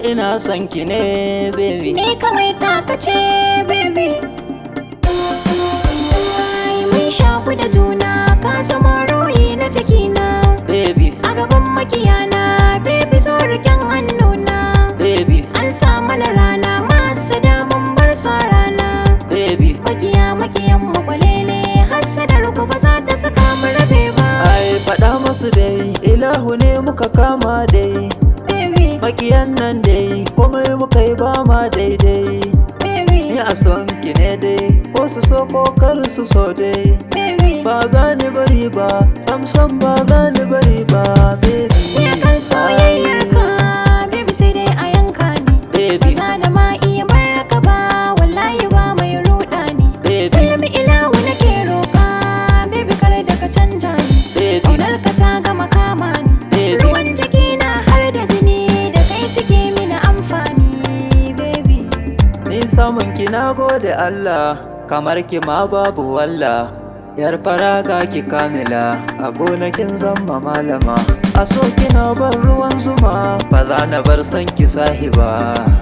ina son ki ne baby, ni kawai taka ce baby. Mun shaku da juna, ka zama ruhi na jikina baby, a gaban makiyana baby, zo riken hannuna baby, an sa mana rana masu damun bar sa rana baby. makiyan mu kwalele, hassadar ku ba za ta saka mu rabe ba. Ai faɗa musu dai ilahu ne muka kama dai, baby, makiyan nan dai komai muka yi ba ma daidai. baby, Ni a son ki ne dai, ko su so ko kar su so dai, baby, ba za ni bari ba, samsam ba za ni bari ba baby. ya kan soyayyar ka baby, sai dai a yanka ni ba Baby, za na ma iya baraka ba, wallahi ba mai ruɗa ni. baby, Kullum ilahu nake roƙa baby, kar da ka canja ni. baby, Ƙaunar ka ta gama kama ni, baby. ruwan jiki na har da jini da kai suke mini amfani baby. Ni samun ki na gode Allah, kamar ki ma babu wallah. Yar faraga ki kamila, a gonakin zama malama. A so kina bar ruwan zuma, ba za na bar san ki sahiba.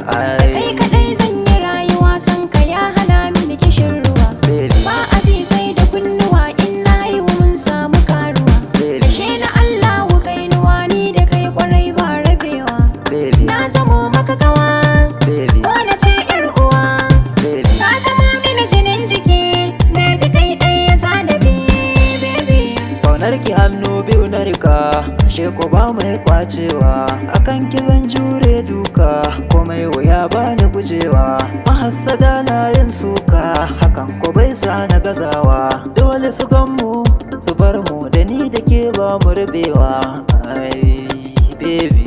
Kai Ai, kaɗai zan yi rayuwa, san ka ya hana mini kishin ruwa. baby, Ba a ji sai da kunnuwa, in na haihu mun samu karuwa. baby, Dashe na Allahu kainuwa, ni da kai kwarai ba rabewa. baby, Na zamo maka gawa, baby, ko na ce yar uwa. baby. Ka zama mini jinin jiki, baby kai ɗaya zanabi baby. Kaunar ki hannu biyu na rika, ashe ko ba mai kwacewa. Akan ki zan jure duka, komai wuya ba ni gujewa. Mahassada na yin suka, hakan ko bai sa na gazawa. Dole su gan mu, su bar mu da ni da ke ba mu rabewa. Ai, baby.